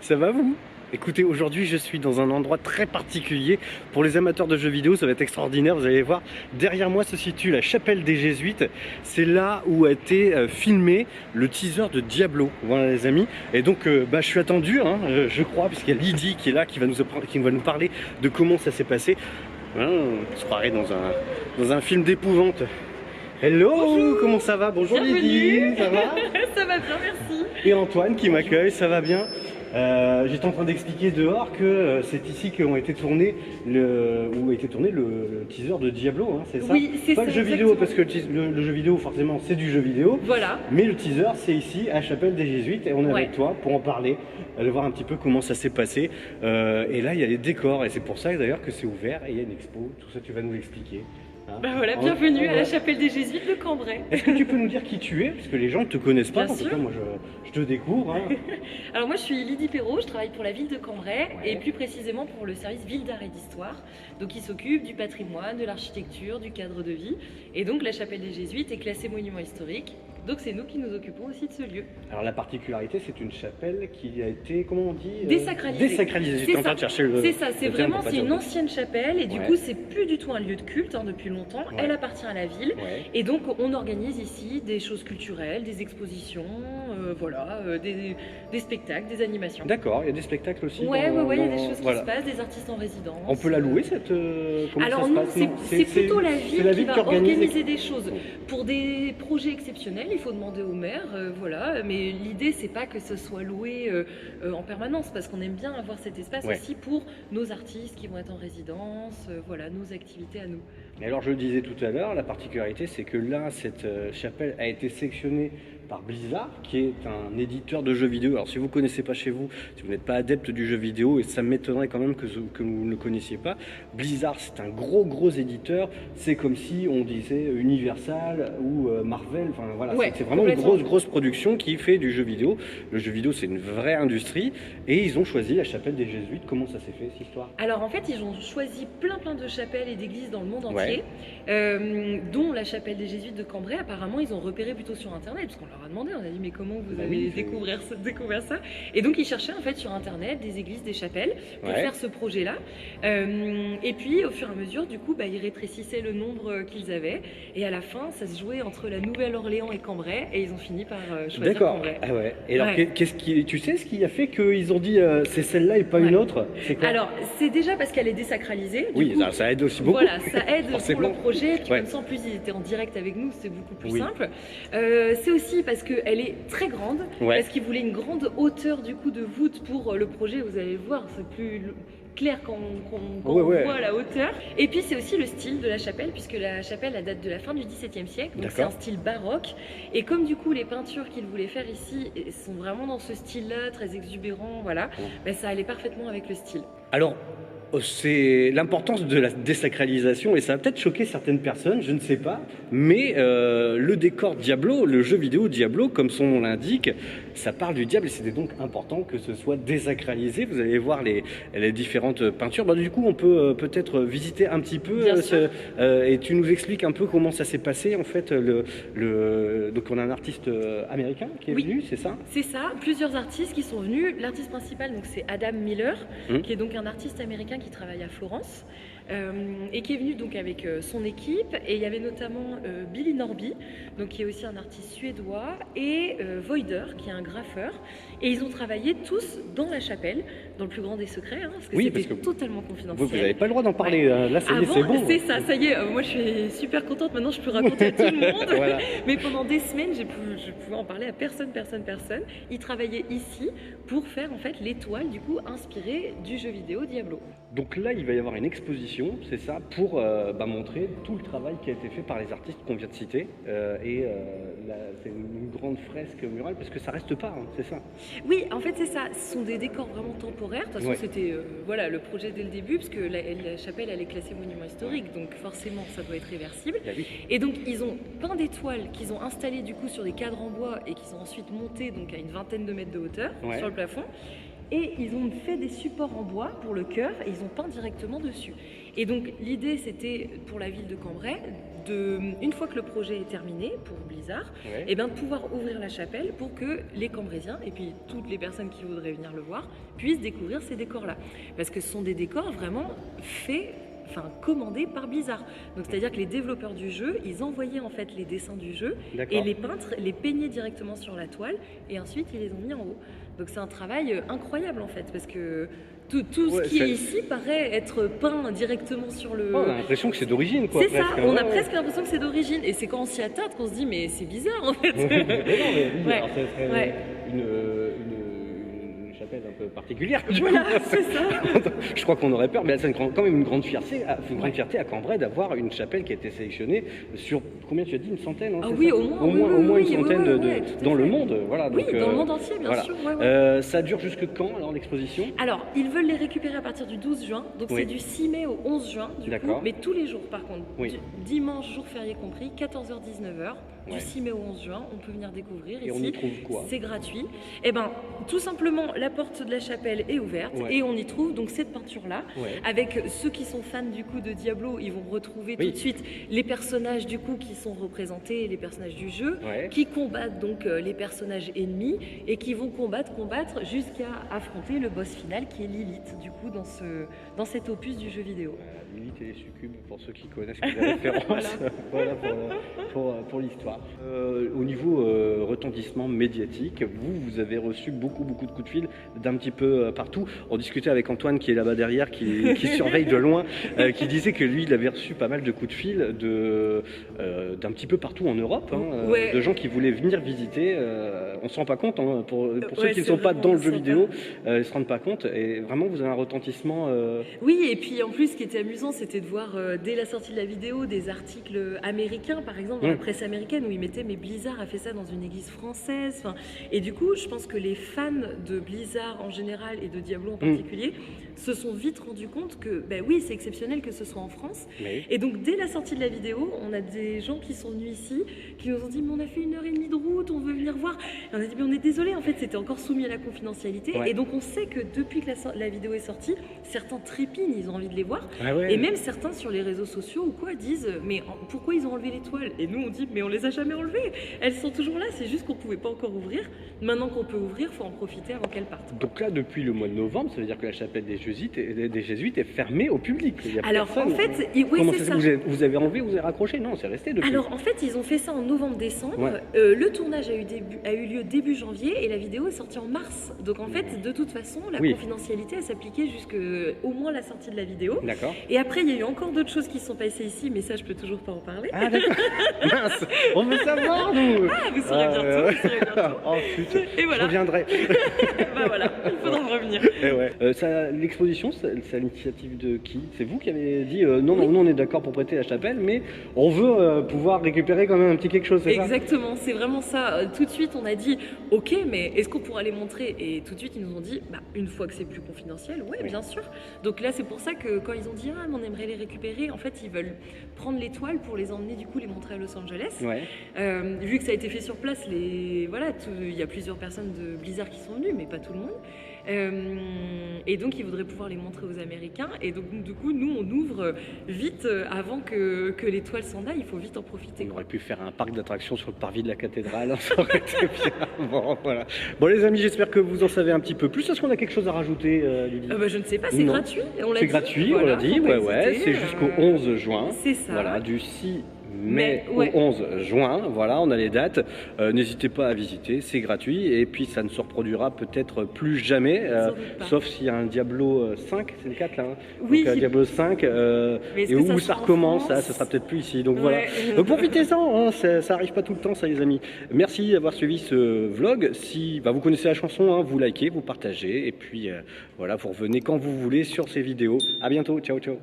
Ça va vous? Écoutez, aujourd'hui je suis dans un endroit très particulier. Pour les amateurs de jeux vidéo, ça va être extraordinaire. Vous allez voir, derrière moi se situe la chapelle des Jésuites. C'est là où a été filmé le teaser de Diablo. Voilà les amis. Et donc je suis attendu, hein, je crois, puisqu'il y a Lydie qui est là, qui va nous parler de comment ça s'est passé. On se croirait dans un film d'épouvante. Hello, bonjour. Comment ça va? Bonjour. Bienvenue. Lydie, ça va? Ça va bien, merci. Et Antoine qui m'accueille, ça va bien? J'étais en train d'expliquer dehors que c'est ici qu'ont été tourné le teaser de Diablo, hein, c'est ça? Oui, c'est ça. Pas le jeu vidéo, parce que le jeu vidéo, forcément, c'est du jeu vidéo. Voilà. Mais le teaser, c'est ici, à la chapelle des Jésuites, et on est avec toi pour en parler, aller voir un petit peu comment ça s'est passé. Et là, il y a les décors, et c'est pour ça d'ailleurs que c'est ouvert, et il y a une expo, tout ça, tu vas nous l'expliquer. Hein, bah voilà, bienvenue à la chapelle des Jésuites de Cambrai. Est-ce que tu peux nous dire qui tu es? Parce que les gens ne te connaissent pas, bien en tout cas, moi je te découvre. Hein. Alors moi je suis Lydie Perrault, je travaille pour la ville de Cambrai et plus précisément pour le service Ville d'Art et d'Histoire. Donc il s'occupe du patrimoine, de l'architecture, du cadre de vie. Et donc la chapelle des Jésuites est classée monument historique. Donc c'est nous qui nous occupons aussi de ce lieu. Alors la particularité, c'est une chapelle qui a été, comment on dit, désacralisée. Désacralisée. J'étais en train de chercher le. C'est ça, c'est vraiment une ancienne chapelle et du coup c'est plus du tout un lieu de culte hein, depuis longtemps. Elle appartient à la ville et donc on organise ici des choses culturelles, des expositions, des spectacles, des animations. D'accord, il y a des spectacles aussi. Ouais, il y a des choses qui se passent, des artistes en résidence. On peut la louer cette. Alors non, c'est plutôt la ville qui va organiser des choses. Pour des projets exceptionnels, il faut demander au maire, mais l'idée c'est pas que ce soit loué en permanence parce qu'on aime bien avoir cet espace aussi pour nos artistes qui vont être en résidence, nos activités à nous. Et alors je le disais tout à l'heure, la particularité c'est que là, cette chapelle a été sélectionnée par Blizzard, qui est un éditeur de jeux vidéo. Alors si vous ne connaissez pas chez vous, si vous n'êtes pas adepte du jeu vidéo, et ça m'étonnerait quand même que vous ne le connaissiez pas, Blizzard c'est un gros éditeur, c'est comme si on disait Universal ou Marvel, enfin voilà, c'est vraiment une grosse production qui fait du jeu vidéo. Le jeu vidéo c'est une vraie industrie, et ils ont choisi la chapelle des Jésuites. Comment ça s'est fait cette histoire? Alors en fait ils ont choisi plein de chapelles et d'églises dans le monde entier, dont la chapelle des Jésuites de Cambrai. Apparemment ils ont repéré plutôt sur internet, parce qu'on leur a demandé, on a dit mais comment vous avez découvert ça? Et donc ils cherchaient en fait sur internet des églises, des chapelles pour faire ce projet là, et puis au fur et à mesure du coup ils rétrécissaient le nombre qu'ils avaient, et à la fin ça se jouait entre la Nouvelle-Orléans et Cambrai, et ils ont fini par choisir Cambrai. Ah ouais. Et alors tu sais ce qui a fait qu'ils ont dit c'est celle-là et pas une autre? Alors c'est déjà parce qu'elle est désacralisée. Oui, coup, ça aide aussi beaucoup. Voilà, ça aide pour le projet. Puis comme ça en plus ils étaient en direct avec nous, c'est beaucoup plus simple. C'est aussi parce qu'elle est très grande, parce qu'ils voulaient une grande hauteur du coup de voûte pour le projet. Vous allez voir, c'est plus clair quand on voit la hauteur. Et puis c'est aussi le style de la chapelle, puisque la chapelle elle date de la fin du XVIIe siècle, donc c'est un style baroque. Et comme du coup les peintures qu'ils voulaient faire ici sont vraiment dans ce style-là, très exubérant, ça allait parfaitement avec le style. Alors, c'est l'importance de la désacralisation, et ça va peut-être choquer certaines personnes, je ne sais pas, mais le décor Diablo, le jeu vidéo Diablo, comme son nom l'indique, ça parle du diable, et c'était donc important que ce soit désacralisé. Vous allez voir les différentes peintures. Du coup, on peut peut-être visiter un petit peu, et tu nous expliques un peu comment ça s'est passé en fait. Donc on a un artiste américain qui est venu, c'est ça? C'est ça, plusieurs artistes qui sont venus. L'artiste principal, donc c'est Adam Miller, qui est donc un artiste américain qui travaille à Florence, et qui est venu donc avec son équipe, et il y avait notamment Billy Norby, donc qui est aussi un artiste suédois, et Voider qui est un graffeur, et ils ont travaillé tous dans la chapelle, dans le plus grand des secrets, parce que c'était totalement confidentiel. Vous n'avez pas le droit d'en parler, là ça y est, c'est bon. C'est ça, ça y est, moi je suis super contente, maintenant je peux raconter à tout le monde. Mais pendant des semaines je pouvais en parler à personne. Ils travaillaient ici pour faire en fait l'étoile du coup inspirée du jeu vidéo Diablo. Donc là il va y avoir une exposition, c'est ça, pour montrer tout le travail qui a été fait par les artistes qu'on vient de citer, c'est une grande fresque murale, parce que ça reste pas, c'est ça? Oui, en fait c'est ça, ce sont des décors vraiment temporaires. De toute façon c'était le projet dès le début, parce que la chapelle elle est classée monument historique, donc forcément ça doit être réversible. Et donc ils ont plein d'étoiles qu'ils ont installées du coup sur des cadres en bois, et qu'ils ont ensuite montées donc à une vingtaine de mètres de hauteur sur le plafond. et ils ont fait des supports en bois pour le chœur et ils ont peint directement dessus. Et donc l'idée c'était pour la ville de Cambrai, une fois que le projet est terminé pour Blizzard, et de pouvoir ouvrir la chapelle pour que les Cambraisiens et puis toutes les personnes qui voudraient venir le voir puissent découvrir ces décors-là. Parce que ce sont des décors vraiment commandés par Blizzard. Donc c'est-à-dire que les développeurs du jeu, ils envoyaient en fait les dessins du jeu et les peintres les peignaient directement sur la toile et ensuite ils les ont mis en haut. Donc c'est un travail incroyable en fait parce que tout ce qui est ici paraît être peint directement sur le... on a l'impression que c'est d'origine, quoi. C'est ça, on a presque l'impression que c'est d'origine. Et c'est quand on s'y attarde qu'on se dit, mais c'est bizarre, en fait. Alors, ça serait une chapelle un peu particulière. Voilà, c'est ça. Je crois qu'on aurait peur, mais c'est quand même une grande fierté à Cambrai d'avoir une chapelle qui a été sélectionnée sur, combien tu as dit, une centaine, hein, oui, au moins une centaine dans le monde. Voilà, oui, dans le monde entier, bien sûr. Ça dure jusque quand, alors, l'exposition? Alors, ils veulent les récupérer à partir du 12 juin, donc c'est du 6 mai au 11 juin, du coup, mais tous les jours, par contre, dimanche, jour férié compris, 14h-19h, du 6 mai au 11 juin, on peut venir découvrir. Et ici, on y trouve quoi? C'est gratuit. Eh ben, tout simplement, la porte de la chapelle est ouverte et on y trouve donc cette peinture-là, avec ceux qui sont fans du coup de Diablo, ils vont retrouver tout de suite les personnages du coup qui sont représentés, les personnages du jeu, qui combattent donc les personnages ennemis et qui vont combattre jusqu'à affronter le boss final qui est Lilith du coup dans cet opus du jeu vidéo. Lilith et les succubes, pour ceux qui connaissent la référence, voilà pour l'histoire. Au niveau retentissement médiatique, vous avez reçu beaucoup de coups de fil d'un petit peu partout. On discutait avec Antoine qui est là-bas derrière, qui surveille de loin, qui disait que lui, il avait reçu pas mal de coups de fil d'un petit peu partout en Europe, de gens qui voulaient venir visiter. On ne se rend pas compte, pour ceux qui ne sont pas dans le jeu vidéo, ils ne se rendent pas compte. Et vraiment, vous avez un retentissement... Oui, et puis en plus, ce qui était amusant, c'était de voir dès la sortie de la vidéo des articles américains, par exemple, dans la presse américaine, où ils mettaient « mais Blizzard a fait ça dans une église française ». Et du coup, je pense que les fans de Blizzard en général et de Diablo en particulier se sont vite rendus compte que, oui, c'est exceptionnel que ce soit en France. Et donc, dès la sortie de la vidéo, on a des gens qui sont venus ici, qui nous ont dit « mais on a fait 1h30 de route, on veut venir voir ». Et on a dit « mais on est désolé, en fait, c'était encore soumis à la confidentialité ». Et donc, on sait que depuis que la vidéo est sortie, certains trépignent, ils ont envie de les voir. Et même certains sur les réseaux sociaux ou quoi disent « mais pourquoi ils ont enlevé les toiles ?» Et nous, on dit « mais on les a jamais enlevées, elles sont toujours là, c'est juste qu'on pouvait pas encore ouvrir. Maintenant qu'on peut ouvrir, il faut en profiter avant qu'elles partent. » Donc là, depuis le mois de novembre, ça veut dire que la chapelle des Jésuites est fermée au public. Alors en fait, c'est ça. Vous avez enlevé, vous avez raccroché? Non, c'est resté depuis. Alors en fait, ils ont fait ça en novembre-décembre. Le tournage a eu lieu début janvier et la vidéo est sortie en mars. Donc en fait, de toute façon, la confidentialité, elle s'appliquait jusqu'au moins la sortie de la vidéo. D'accord. Et après, il y a eu encore d'autres choses qui se sont passées ici, mais ça, je peux toujours pas en parler. Ah d'accord. Mince, on veut savoir, nous. Ah, vous saurez bientôt. Oh putain, et voilà. Je reviendrai. Voilà, il faudra revenir. L'exposition, c'est à l'initiative de qui? C'est vous qui avez dit non, nous on est d'accord pour prêter la chapelle, mais on veut pouvoir récupérer quand même un petit quelque chose, c'est ça? Exactement, c'est vraiment ça. Tout de suite, on a dit ok, mais est-ce qu'on pourra les montrer? Et tout de suite, ils nous ont dit une fois que c'est plus confidentiel, bien sûr. Donc là, c'est pour ça que quand ils ont dit on aimerait les récupérer, en fait, ils veulent prendre les toiles pour les emmener, du coup, les montrer à Los Angeles. Vu que ça a été fait sur place, il y a plusieurs personnes de Blizzard qui sont venues, mais pas tout le monde. Et donc, ils voudraient pouvoir les montrer aux Américains. Et donc, du coup, nous, on ouvre vite avant que les toiles s'en aillent. Il faut vite en profiter. On aurait pu faire un parc d'attractions sur le parvis de la cathédrale. Ça aurait été bien. Bon, les amis, j'espère que vous en savez un petit peu plus. Est-ce qu'on a quelque chose à rajouter, Lily? Je ne sais pas, c'est gratuit. C'est gratuit, on l'a dit. C'est jusqu'au 11 juin. C'est ça. Voilà, du 6 mai au 11 juin, voilà, on a les dates. N'hésitez pas à visiter, c'est gratuit et puis ça ne se reproduira peut-être plus jamais, sauf s'il y a un Diablo 5, c'est le 4 là, oui, donc, Diablo 5, et où ça recommence, ça sera peut-être plus ici, donc voilà. Donc profitez-en, ça arrive pas tout le temps ça les amis. Merci d'avoir suivi ce vlog. Si vous connaissez la chanson, vous likez, vous partagez et puis voilà, vous revenez quand vous voulez sur ces vidéos. À bientôt, ciao ciao.